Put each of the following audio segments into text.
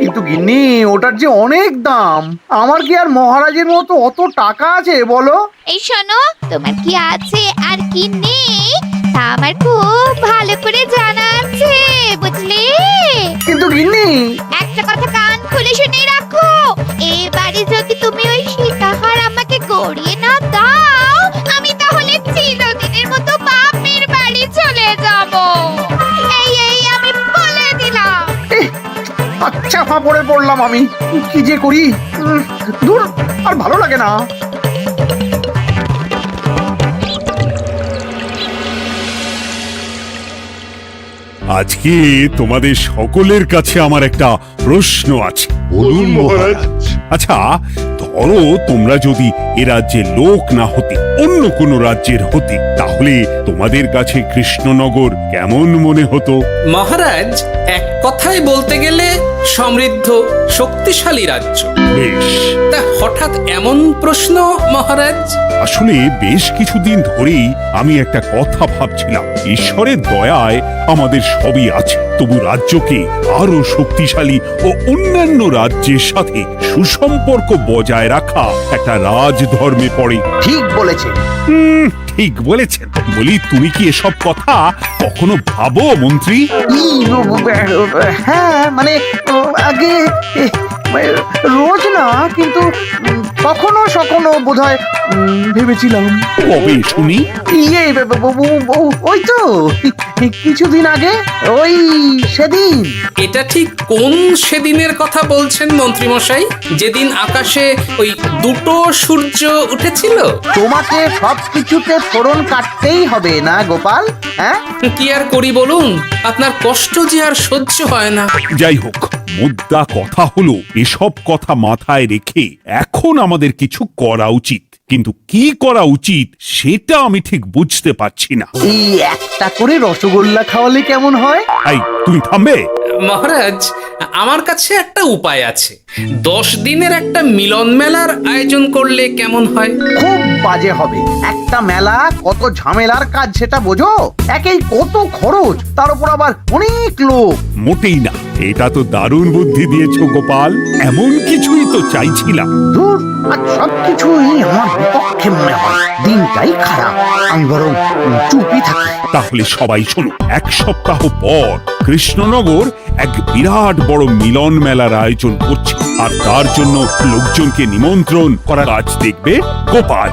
কিন্তু গিন্নি ওটার যে অনেক দাম, আমার কি আর মহারাজের মতো অত টাকা আছে বলো? এই শোনো, তোমার কি আছে আর কি নেই তা আমার খুব ভালো করে জানা আছে, বুঝলে? কিন্তু গিন্নি, একটা কথা কান খুলে শুনে রাখো, এবারে যদি তুমি ওই সীতাহার আমাকে গড়িয়ে না দাও, আমি তাহলে চিরদিনের মতো বাপের বাড়ি চলে যাব। এই আমি বলে দিলাম। আচ্ছা ফাঁপড়ে পড়লাম আমি, কি যে করি। দূর, আর ভালো লাগে না। আজকে তোমাদের সকলের কাছে আমার একটা প্রশ্ন আছে। বলুন মহারাজ। আচ্ছা, ধরো তোমরা যদি এ রাজ্যের লোক না হতে, অন্য কোন রাজ্যের হতে, তাহলে তোমাদের কাছে কৃষ্ণনগর কেমন মনে হতো? মহারাজ, এক কথায় বলতে গেলে সমৃদ্ধ শক্তিশালী রাজ্য। বেশ, তা হঠাৎ এমন প্রশ্ন মহারাজ? আসলে বেশ কিছুদিন ধরেই আমি একটা কথা ভাবছিলাম। ঈশ্বরের দয়ায় আমাদের সবই আছে, তবু রাজ্যকে আরো শক্তিশালী ও অন্যান্য রাজ্যের সাথে সুসম্পর্ক বজায় রাখা একটা রাজধর্মে পড়ে। ঠিক বলেছে। ঠিক বলেছেন। বলি, তুমি কি এসব কথা কখনো ভাবো মন্ত্রী? হ্যাঁ, মানে আগে রোজ না, কিন্তু কখনো সখনো বোধহয় ভেবেছিলাম। কবে শুনি? ইয়ে ওই তো কিছুদিন আগে, ওই সেদিন। এটা ঠিক কোন সেদিনের কথা বলছেন মন্ত্রী মশাই? যেদিন আকাশে ওই দুটো সূর্য উঠেছিল? তোমাকে সবকিছুতে ফোড়ন কাটতেই হবে না গোপাল, হ্যাঁ? কি আর করি বলুন, আপনার কষ্ট যে আর সহ্য হয় না। যাই হোক, মুদ্রা কথা হলো, এসব কথা মাথায় রেখে এখন আমাদের কিছু করা উচিত। কিন্তু কি করা উচিত সেটা আমি ঠিক বুঝতে পারছি না। এই একটা করে রসগোল্লা খাওয়ালে কেমন হয়? এই, তুমি থামবে? মহারাজ, আমার কাছে একটা উপায় আছে। 10 দিনের একটা মিলন মেলার আয়োজন করলে কেমন হয়? খুব বাজে হবে। একটা মেলা কত ঝামেলার কাজ সেটা বোঝো? একেই কত খরচ, তার উপর আবার অনেক লোক। মোটেই না, এটা তো দারুণ বুদ্ধি দিয়েছো গোপাল। এমন কিছুই তো চাইছিলাম। দূর, আর সবকিছুই আমার বিপক্ষে মনে হয়। দিনটাই খারাপ, আমি বরং চুপই থাকি। তাহলে সবাই শোনো, 1 সপ্তাহ পর কৃষ্ণনগর এক বিরাট বড় মিলন মেলার আয়োজন করছে, আর তার জন্য লোকজনকে নিমন্ত্রণ করার কাজ দেখবে গোপাল।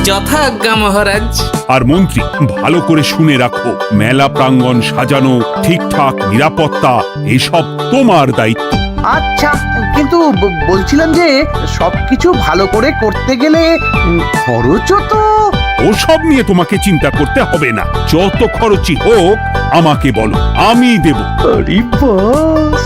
যথাজ্ঞা মহারাজ। আর মন্ত্রী, ভালো করে শুনে রাখো, মেলা প্রাঙ্গণ সাজানো, ঠিকঠাক নিরাপত্তা, এসব তোমার দায়িত্ব। আচ্ছা, কিন্তু বলছিলাম যে সবকিছু ভালো করে করতে গেলে খরচও তো। ওসব নিয়ে তোমাকে চিন্তা করতে হবে না। যত খরচই হোক আমাকে বলো, আমি দেব। আরে বাস,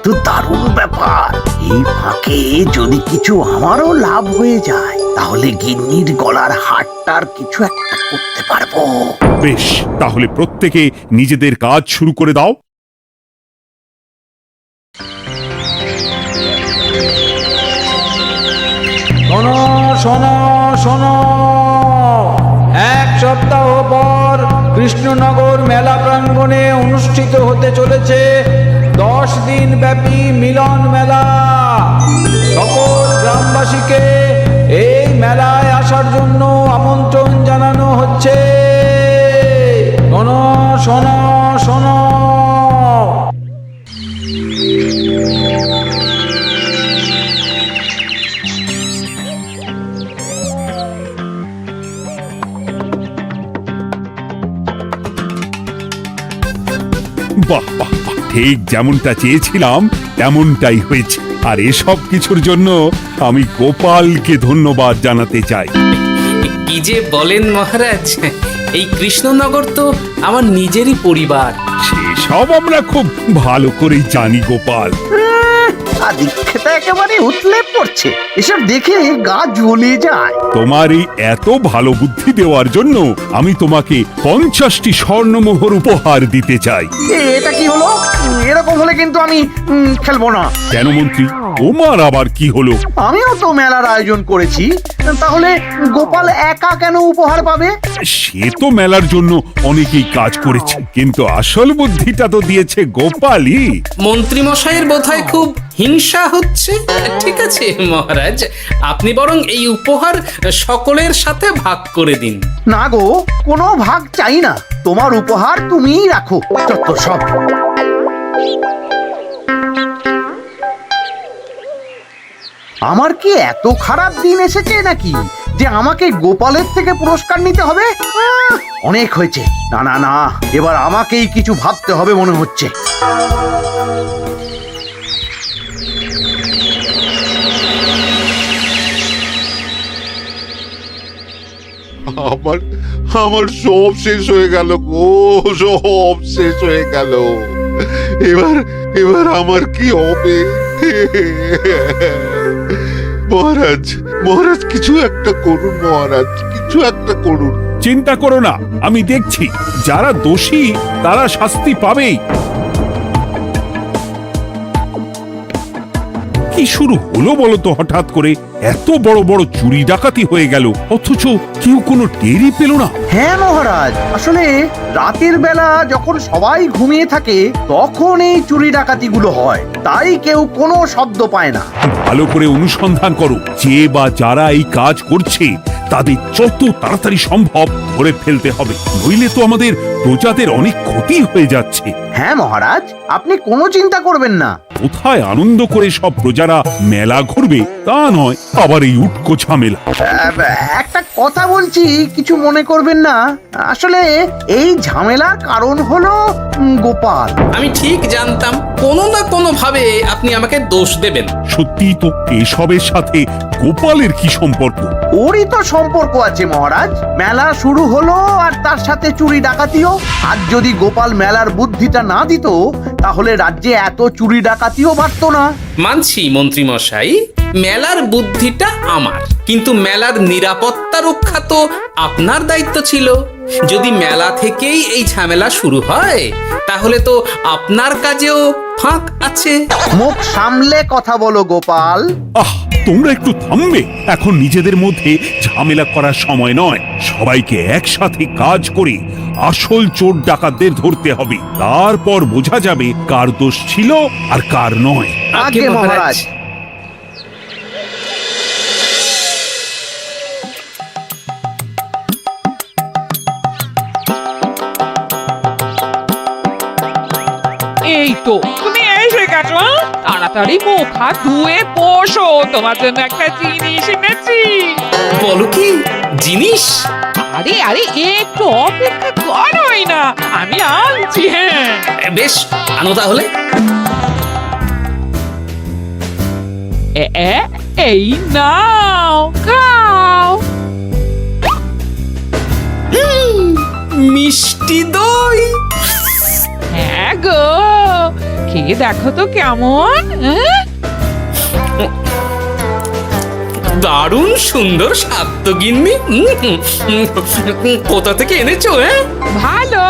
তো দারুণ ব্যাপার। এই ফাঁকে যদি কিছু আমারও লাভ হয়ে যায়, তাহলে গিন্নির গলার হারটার কিছু একটা করতে পারবো। বেশ, তাহলে প্রত্যেকে নিজেদের কাজ শুরু করে দাও। শোনো শোনো শোনো, 1 সপ্তাহ পর কৃষ্ণনগর মেলা প্রাঙ্গণে অনুষ্ঠিত হতে চলেছে 10 দিন ব্যাপী মিলন মেলা। সকল গ্রামবাসীকে এই মেলায় আসার জন্য আমন্ত্রণ জানানো হচ্ছে। শোনো শোনো শোনো। বাহ বাহ বাহ, ঠিক যেমনটা চেয়েছিলাম তেমনটাই হয়েছে। আর এসব কিছুর জন্য আমি গোপালকে ধন্যবাদ জানাতে চাই। কি যে বলেন মহারাজ, এই কৃষ্ণনগর তো আমার নিজেরই পরিবার। সেসব আমরা খুব ভালো করেই জানি গোপাল। আদিক্ষেতা একেবারে উতলে পড়ছে। এসব দেখে গা জ্বলে যায়। তোমার এই এত ভালো বুদ্ধি দেওয়ার জন্য আমি তোমাকে 50টি স্বর্ণমোহর উপহার দিতে চাই। এটা কি হলো? এরকম হলে কিন্তু আমি খেলবো না। কেন মন্ত্রী, তোমার আবার কি হলো? আমিও তো মেলার আয়োজন করেছি, তাহলে গোপাল একা কেন উপহার পাবে? সে তো মেলার জন্য অনেকেই কাজ করেছে, কিন্তু আসল বুদ্ধিটা তো দিয়েছে গোপালই। মন্ত্রী মশাইয়ের বোধহয় খুব হিংসা হচ্ছে। ঠিক আছে মহারাজ, আপনি বরং এই উপহার সকলের সাথে ভাগ করে দিন। না গো, কোনো ভাগ চাই না। তোমার উপহার তুমিই রাখো। যত সব। আমার কি এত খারাপ দিন এসেছে নাকি যে আমাকে গোপালের থেকে পুরস্কার নিতে হবে? অনেক হয়েছে। না না না, এবার আমাকেই কিছু ভাবতে হবে মনে হচ্ছে। আমার আমার সব শেষ হয়ে গেল গো, সব শেষ হয়ে গেল। এবার এবার আমার কি হবে? মহারাজ, মহারাজ কিছু একটা করুন, মহারাজ কিছু একটা করুন। চিন্তা করো না, আমি দেখছি। যারা দোষী তারা শাস্তি পাবেই। কি শুরু হলো বলো তো হঠাৎ করে? এত বড় বড় চুরি ডাকাতি হয়ে গেল, অথচ কেউ কোনো টেরই পেল না। হ্যাঁ মহারাজ, আসলে রাতের বেলা যখন সবাই ঘুমিয়ে থাকে তখন এই চুরি ডাকাতিগুলো হয়, তাই কেউ কোনো শব্দ পায় না। ভালো করে অনুসন্ধান করো, যে বা যারা এই কাজ করছে তাদের যত তাড়াতাড়ি সম্ভব ধরে ফেলতে হবে, নইলে তো আমাদের প্রজাদের অনেক ক্ষতি হয়ে যাচ্ছে। হ্যাঁ মহারাজ, আপনি কোনো চিন্তা করবেন না। কোথায় আনন্দ করে সব প্রজারা মেলা ঘুরবে তা নয়, আবার এই উটকো ঝামেলা। একটা কথা বলছি, কিছু মনে করবেন না। আসলে এই ঝামেলার কারণ হলো গোপাল। আমি ঠিক জানতাম কোনো না কোনো ভাবে আপনি আমাকে দোষ দেবেন। সত্যি তো, এসবের সাথে গোপালের কি সম্পর্ক? ওরই তো সম্পর্ক আছে মহারাজ। মেলা শুরু হলো আর তার সাথে চুরি ডাকাতিও। আর যদি গোপাল মেলার বুদ্ধিটা না দিত তাহলে রাজ্যে এত চুরি ডাকাতিও বাড়তো না। মানছি মন্ত্রী মশাই, মেলার বুদ্ধিটা আমার, কিন্তু মেলার নিরাপত্তা রক্ষা তো আপনার দায়িত্ব ছিল। যদি মেলা থেকেই এই ঝামেলা শুরু হয় তাহলে তো আপনার কাজেও ফাঁক আছে। মুখ সামলে কথা বলো গোপাল। আহ, তোমরা একটু থামবে? এখন নিজেদের মধ্যে ঝামেলা করার সময় নয়। সবাইকে একসাথে কাজ করে আসল চোর ডাকাতদের ধরতে হবে, তারপর বোঝা যাবে কার দোষ ছিল আর কার নয়। আগে মহারাজ। এই তো তুমি এসে গেছো। তাড়াতাড়ি মুখ হাত ধুয়ে বসো, তোমার জন্য একটা জিনিস এনেছি। বলো কি জিনিস? আরে আরে একটু অপেক্ষা করোই না, আমি আনছি। হ্যাঁ বেশ, আনো তাহলে। এই নাও, খাও। মিষ্টি দই। হ্যাঁ গো, খেয়ে দেখো তো কেমন। দারুণ সুন্দর স্বাদ তো গিন্নি। কোথা থেকে এনেছো? ভালো,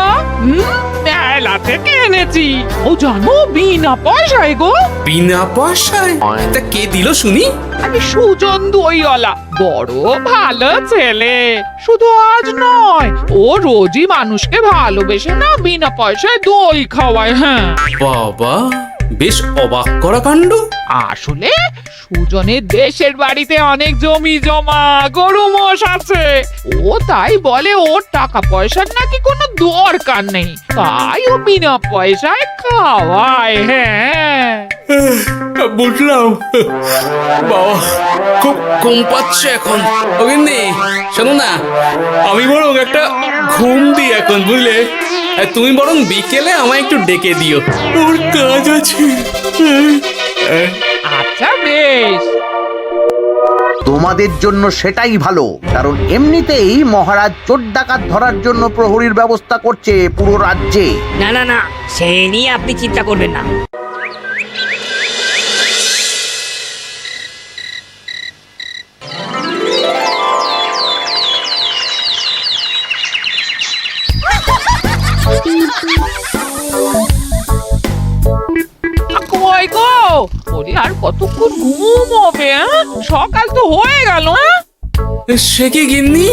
মেলা থেকে এনেছি। ও জানো, বিনা পয়সায় গো। বিনা পয়সায়? তা কে দিল শুনি? আমি সুজন দইওয়ালা, বড় ভালো ছেলে। শুধু আজ নয়, ও রোজই মানুষকে ভালোবেসে না বিনা পয়সায় দই খাওয়ায়। হ্যাঁ বাবা, বেশ অবাক করা কাণ্ড। আসলে সুজনের দেশের বাড়িতে অনেক জমি জমা, গরু মোষ আছে। ও তাই বলে ওর টাকা পয়সার নাকি কোনো দরকার নেই, তাই ও বিনা পয়সায় খাওয়ায়। হ্যাঁ বুঝলাম। বাবা, খুব ঘুম পাচ্ছে এখন। ও গিন্নি, শোনো না, আমি বরং একটা ঘুম দিই এখন, বুঝলে? তুমি বরং বিকেলে আমায় একটু ডেকে দিও, ওর কাজ আছে। আচ্ছা বেশ। তোমাদের জন্য সেটাই ভালো, কারণ এমনিতেই মহারাজ চোর ডাকাত ধরার জন্য প্রহরীর ব্যবস্থা করছে পুরো রাজ্যে। না না না, সে নিয়ে আপনি চিন্তা করবেন না। ওরে আর কতক্ষণ ঘুমোবে? সকাল তো হয়ে গেল। সে কি গিন্নি,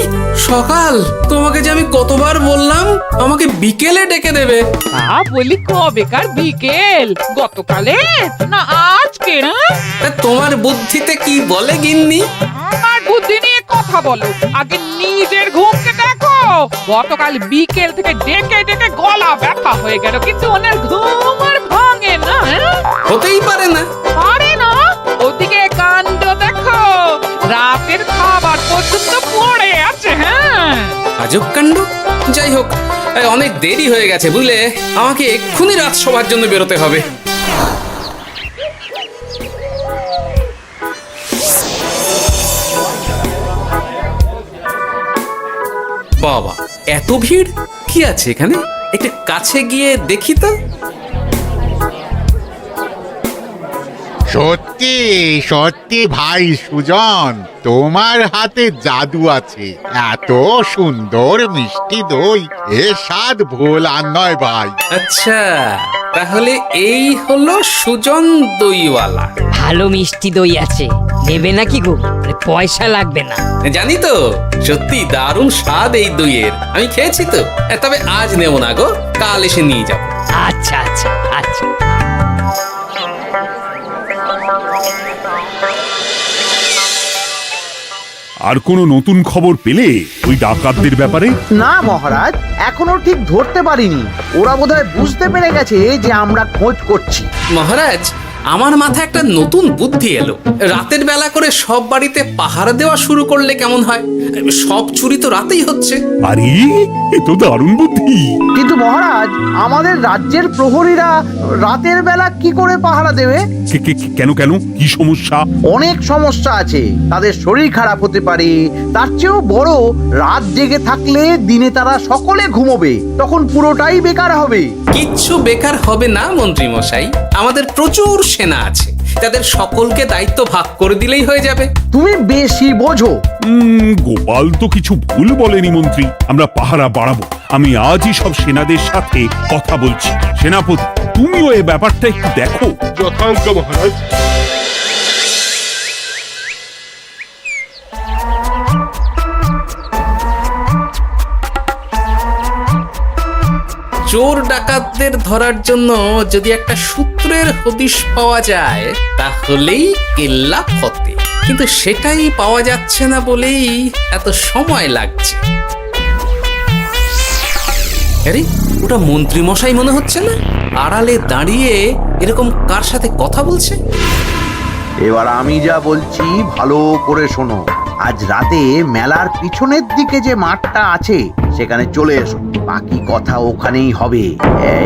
সকাল? তোমাকে যে আমি কতবার বললাম আমাকে বিকেলে ডেকে দেবে। তা বলি কবেকার বিকেল? গতকালে না আজকে? তা তোমার বুদ্ধিতে কি বলে গিন্নি? আমার বুদ্ধি নিয়ে কথা বলো, আগে নিজের ঘুমকে দেখো। গতকাল বিকেল থেকে ডেকে ডেকে গলা ব্যথা হয়ে গেল, কিন্তু ওনার ঘুম আর ভাঙে না। হতেই পারে না। পারে না? ওদিকে কাণ্ড দেখো, রাতের খাবার পর্যন্ত পড়ে আছে। হ্যাঁ, আজব কাণ্ড। যাই হোক, অনেক দেরি হয়ে গেছে বুঝলে, আমাকে এক্ষুনি রাজসভার জন্য বেরোতে হবে। বাবা, এত ভিড় কি আছে এখানে? একটু কাছে গিয়ে দেখি তো। সত্যি সত্যি ভাই সুজন, তোমার হাতে জাদু আছে। এত সুন্দর মিষ্টি দই, এ স্বাদ ভোলার নয় ভাই। আচ্ছা, তাহলে এই হলো সুজন দইওয়ালা। ভালো মিষ্টি দই আছে, নেবে নাকি গো? পয়সা লাগবে না। জানি তো, সত্যি দারুণ স্বাদ এই দইয়ের। আমি খেয়েছি তো। তবে আজ নেব না গো, কাল এসে নিয়ে যাব। আচ্ছা আচ্ছা আচ্ছা। আর কোনো নতুন খবর পেলে ওই ডাকাতদের ব্যাপারে? না মহারাজ, এখনো ঠিক ধরতে পারিনি। ওরা বোধহয় বুঝতে পেরে গেছে যে আমরা খোঁজ করছি। মহারাজ, আমার মাথায় একটা নতুন বুদ্ধি এলো। রাতের বেলা করে সব বাড়িতে পাহারা দেওয়া শুরু করলে কেমন হয়? সব চুরি তো রাতেই হচ্ছে। আরে, এ তো দারুণ বুদ্ধি। কিন্তু মহারাজ, আমাদের রাজ্যের প্রহরীরা রাতের বেলা কি করে পাহারা দেবে? কেন কেন, কি সমস্যা? অনেক সমস্যা আছে। তাদের শরীর খারাপ হতে পারে, তার চেয়েও বড়, রাত জেগে থাকলে দিনে তারা সকলে ঘুমোবে, তখন পুরোটাই বেকার হবে। কিচ্ছু বেকার হবে না মন্ত্রী মশাই, আমাদের প্রচুর সেনা আছে। তাদের সকলকে দায়িত্ব ভাগ করে দিলেই হয়ে যাবে। তুমি বেশি বোঝো। গোপাল তো কিছু ভুল বলেনি মন্ত্রী। আমরা পাহারা বাড়াবো। আমি আজই সব সেনাদের সাথে কথা বলছি। সেনাপতি, তুমিও এই ব্যাপারটা একটু দেখো। যথাজ্ঞা মহারাজ। চোর ডাকাতদের ধরার জন্য যদি একটা সূত্রের হদিশ পাওয়া যায় তাহলেই কেল্লা ফতে, কিন্তু সেটাই পাওয়া যাচ্ছে না বলেই এত সময় লাগছে। আরে, ওটা মন্ত্রী মশাই মনে হচ্ছে না? আড়ালে দাঁড়িয়ে এরকম কার সাথে কথা বলছে? এবার আমি যা বলছি ভালো করে শোনো। আজ রাতে মেলার পিছনের দিকে যে মাঠটা আছে সেখানে চলে এসো। বাকি কথা ওখানেই হবে।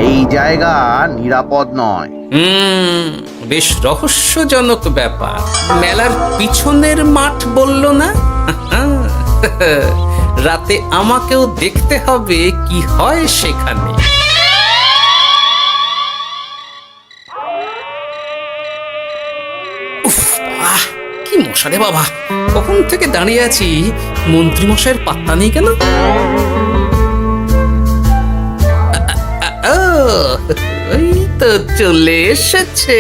এই জায়গা নিরাপদ নয়। বেশ রহস্যজনক ব্যাপার। মেলার পিছনের মাঠ বললো না? রাতে আমাকেও দেখতে হবে কি হয় সেখানে। উফ, কি মশা রে বাবা! কখন থেকে দাঁড়িয়ে আছি, মন্ত্রী মশাইয়ের পাত্তা নেই কেন? ওই তো চলে এসেছে।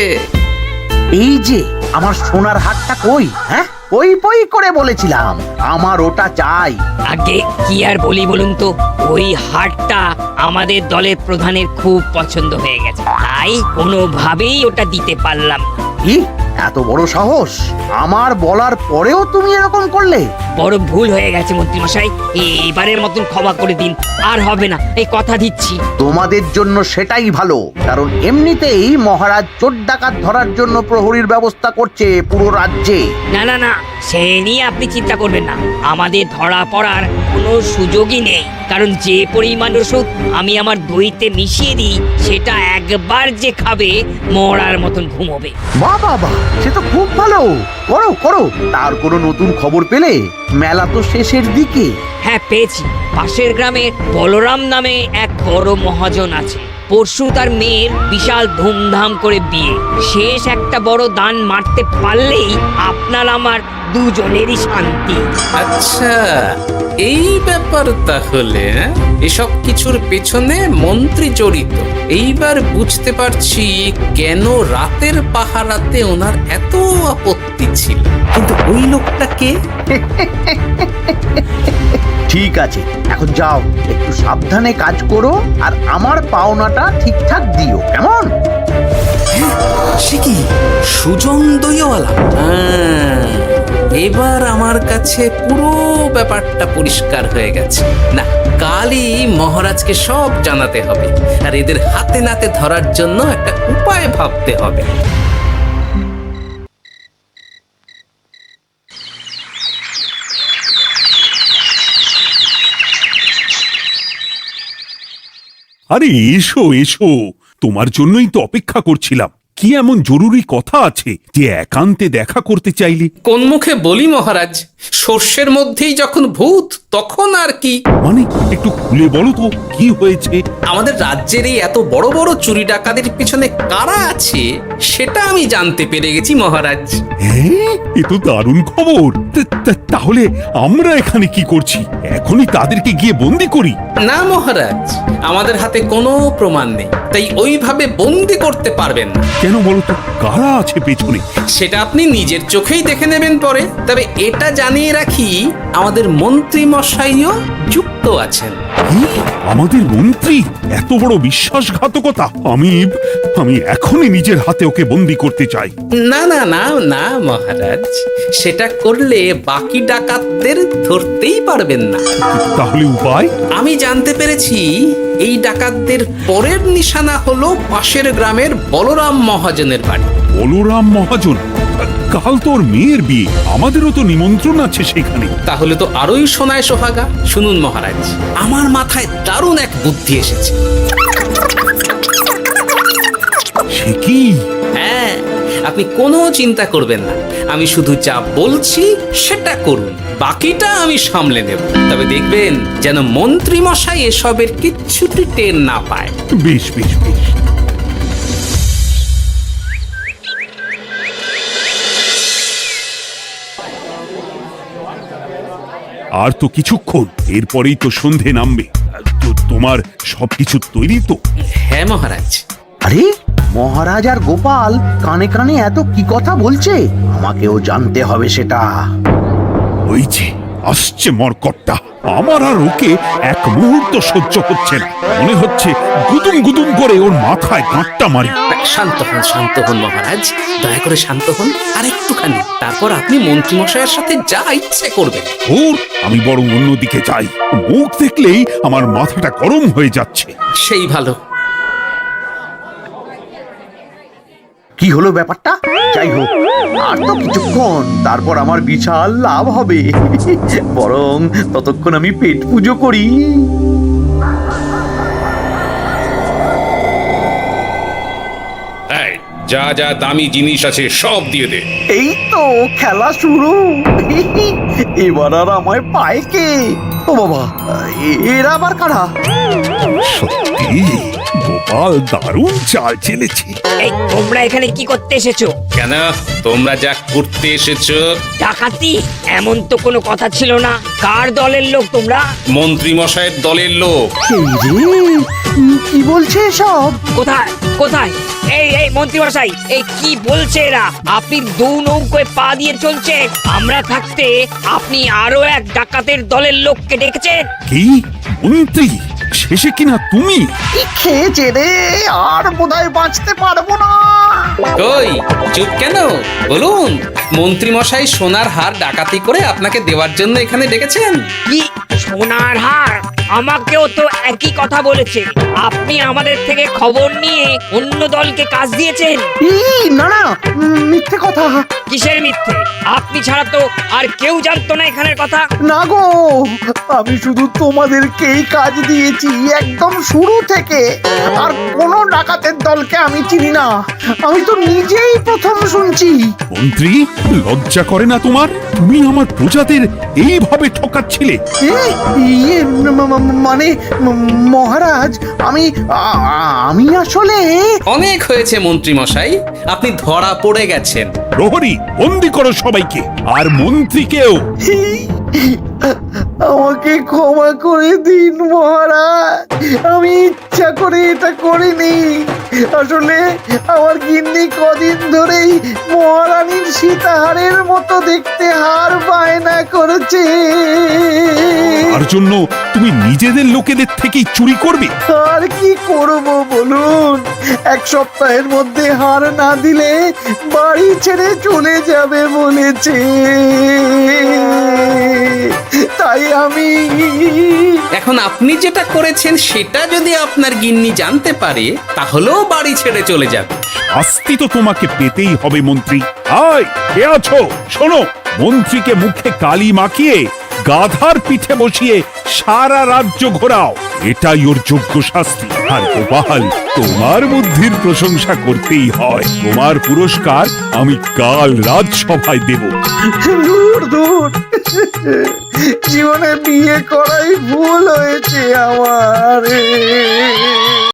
এই যে আমার সোনার হারটা কই? হ্যাঁ, ওই পই করে বলেছিলাম আমার ওটা চাই। আগে কি আর বলি বলুন তো, ওই হারটা আমাদের দলের প্রধানের খুব পছন্দ হয়ে গেছে, তাই কোনোভাবেই ওটা দিতে পারলাম না। কি এত বড় সাহস! আমার বলার পরেও তুমি এরকম করলে? বড় ভুল হয়ে গেছে মন্ত্রী মশাই, এবারের মতন ক্ষমা করে দিন, আর হবে না, এই কথা দিচ্ছি। তোমাদের জন্য সেটাই ভালো, কারণ এমনিতেই মহারাজ চোর ডাকাত ধরার জন্য প্রহরীর ব্যবস্থা করছে পুরো রাজ্যে। না না না, সে নিয়ে আপনি চিন্তা করবেন না। আমাদের ধরা পড়ার কোনো সুযোগই নেই, কারণ যে পরিমাণ ওষুধ আমি আমার দইতে মিশিয়ে দিই সেটা একবার যে খাবে মরার মতন ঘুমোবে। বাহ বাহ বাহ, সে তো খুব ভালো। করো করো। তার কোনো নতুন খবর পেলে? মেলা তো শেষের দিকে। হ্যাঁ পেয়েছি, পাশের গ্রামে বলরাম নামে এক বড় মহাজন আছে। পরশু তার মেয়ের বিশাল ধুমধাম করে বিয়ে। শেষ একটা বড় দান মারতে পারলেই আপনার আমার দুজনেরই শান্তি। আচ্ছা, এই ব্যাপার তাহলে হ্যাঁ? এসব কিছুর পেছনে মন্ত্রী জড়িত। এইবার বুঝতে পারছি কেন রাতের পাহারাতে ওনার এত আপত্তি ছিল। কিন্তু ওই লোকটা কে? ঠিক আছে, এখন যাও, একটু সাবধানে কাজ করো আর আমার পাওনাটা ঠিকঠাক দিও, কেমন? সে কি সুজন দইওয়ালা? এবার আমার কাছে পুরো ব্যাপারটা পরিষ্কার হয়ে গেছে। না, কালই মহারাজকে সব জানাতে হবে, আর এদের হাতে নাতে ধরার জন্য একটা উপায় ভাবতে হবে। আরে এসো এসো, তোমার জন্যই তো অপেক্ষা করছিলাম। কি এমন জরুরি কথা আছে যে একান্তে দেখা করতে চাইলি? কোন মুখে বলি মহারাজ, সর্ষের মধ্যেই যখন ভূত তখন আর কি। মানে একটু খুলে বলো তো কি হয়েছে? আমাদের রাজ্যের এই এত বড় বড় চুরি ডাকাতির পিছনে কারা আছে সেটা আমি জানতে পেরে গেছি মহারাজ। হ্যাঁ, এ তো দারুণ খবর। তাহলে আমরা এখানে কি করছি? এখনই তাদেরকে গিয়ে বন্দি করি? না মহারাজ, আমাদের হাতে কোনো প্রমাণ নেই, তাই ওইভাবে বন্দি করতে পারবেন না। কেন বলো তো, কারা আছে পেছনে? সেটা আপনি নিজের চোখেই দেখে নেবেন পরে। তবে এটা জানিয়ে রাখি, আমাদের মন্ত্রী মশাইও যুক্ত আছেন। কি? আমাদের মন্ত্রী? এত বড় বিশ্বাসঘাতকতা! আমি এখনই নিজের হাতে ওকে বন্দি করতে চাই। না না না না মহারাজ, সেটা করলে বাকি ডাকাতদের ধরতেই পারবেন না। তাহলে উপায়? আমি জানতে পেরেছি এই ডাকাতদের পরের নিশানা হলো পাশের গ্রামের বলরাম মহাজনের বাড়ি। বলরাম মহাজন? কাল তোর মেয়ের বিয়ে, আমাদেরও তো নিমন্ত্রণ আছে সেখানে। তাহলে তো আরোই সোনায় সোহাগা। শুনুন মহারাজ, আমার মাথায় দারুণ এক বুদ্ধি এসেছে। সে কি? হ্যাঁ, আপনি কোনো চিন্তা করবেন না, আমি শুধু যা বলছি সেটা করুন, বাকিটা আমি সামলে নেব। তবে দেখবেন যেন মন্ত্রী মশাই এসবের কিচ্ছুটি টের না পায়। বেশ বেশ বেশ। আর তো কিছুক্ষণ, এরপরেই তো সন্ধে নামবে। তোমার সবকিছু তৈরি তো? হ্যাঁ মহারাজ। আরে মহারাজ আর গোপাল কানে কানে এত কি কথা বলছে, আমাকেও জানতে হবে সেটা। ওই যে আসছে মরকটটা, আমার আর ওকে এক মুহূর্ত সহ্য হচ্ছে না। মনে হচ্ছে গুদুম গুদুম করে ওর মাথায় গাঁটটা মারি। শান্ত হন মহারাজ, দয়া করে শান্ত হন আর একটুখানি। তারপর আপনি মন্ত্রী মশাইয়ের সাথে যা ইচ্ছে করবেন। ওর আমি বরং অন্যদিকে যাই, মুখ দেখলেই আমার মাথাটা গরম হয়ে যাচ্ছে। সেই ভালো। কি হলো ব্যাপারটা? যাই হোক, আর তো কিছুক্ষণ, তারপর আমার বিশাল লাভ হবে। বরং ততক্ষণ আমি পেট পুজো করি। যা যা দামি জিনিস আছে সব দিয়ে দে। এই তো খেলা শুরু। এবার আর আমায় পায় কে? ও বাবা, এরা আবার কারা? সত্যি গোপাল দারুণ চাল চেলেছে। এই তোমরা এখানে কি করতে এসেছো? কেন, তোমরা যা করতে এসেছো? ডাকাতি? এমন তো কোনো কথা ছিল না। কার দলের লোক তোমরা? মন্ত্রী মশাইয়ের দলের লোক। এই রে, কি বলছে সব? কোথায় কোথায়? এই মন্ত্রী মশাই, এই কি বলছে এরা? আপনি দু নৌকোয় পা দিয়ে চলছে, আমরা থাকতে আপনি আরো এক ডাকাতের দলের লোককে ডেকেছেন। কি মন্ত্রী? শেষে কিনা তুমি? কি খেয়েছে রে, আর বোধহয় বাঁচতে পারবো না। কই, চুপ কেন? বলুন, মন্ত্রী মশাই সোনার হার ডাকাতি করে আপনাকে দেওয়ার জন্য এখানে ডেকেছেন। কি সোনার হার? আমাকেও তো একই কথা বলেছে। আপনি আমাদের থেকে খবর নিয়ে অন্য দলকে কাজ দিয়েছেন। না না, মিথ্যে কথা। কিসের মিথ্যে? আপনি ছাড়া তো আর কেউ জানতো না এখানের কথা। না গো, আমি শুধু তোমাদেরকেই কাজ দিয়েছি একদম শুরু থেকে। আর কোনো ডাকাতের দলকে আমি চিনি না, আমি তো নিজেই প্রথম শুনছি। মন্ত্রী, লজ্জা করে না তোমার? তুমি আমার প্রজাদের এইভাবে ঠকাচ্ছিলে? ইয়ে মানে মহারাজ আমি আসলে অনেক হয়েছে মন্ত্রী মশাই, আপনি ধরা পড়ে গেছেন। প্রহরী, বন্দি করো সবাইকে, আর মন্ত্রীকেও। আমাকে ক্ষমা করে দিন মহারাজ, আমি ইচ্ছা করে এটা করিনি। আসলে আমার গিন্নি কদিন ধরেই মহারানীর সীতাহারের মতো দেখতে হার বায়না করেছে। তার জন্য তুমি নিজেদের লোকেদের থেকেই চুরি করবে? আর কি করব বলুন, এক সপ্তাহের মধ্যে হার না দিলে বাড়ি ছেড়ে চলে যাবে বলেছে। তাই আমি এখন আপনি যেটা করেছেন সেটা যদি আপনার গিন্নি জানতে পারে তাহলেও বাড়ি ছেড়ে চলে যাবে। শাস্তি তো তোমাকে পেতেই হবে মন্ত্রী। আয়, কে আছো? শোনো, মন্ত্রীকে মুখে কালি মাখিয়ে গাধার পিঠে বসিয়ে সারা রাজ্য ঘোরাও, এটাই ওর যোগ্য শাস্তি। আর গোপাল, তোমার বুদ্ধির প্রশংসা করতেই হয়। তোমার পুরস্কার আমি কাল রাজসভায় দেব। দূর দূর, জীবনে বিয়ে করাই ভুল হয়েছে আমার।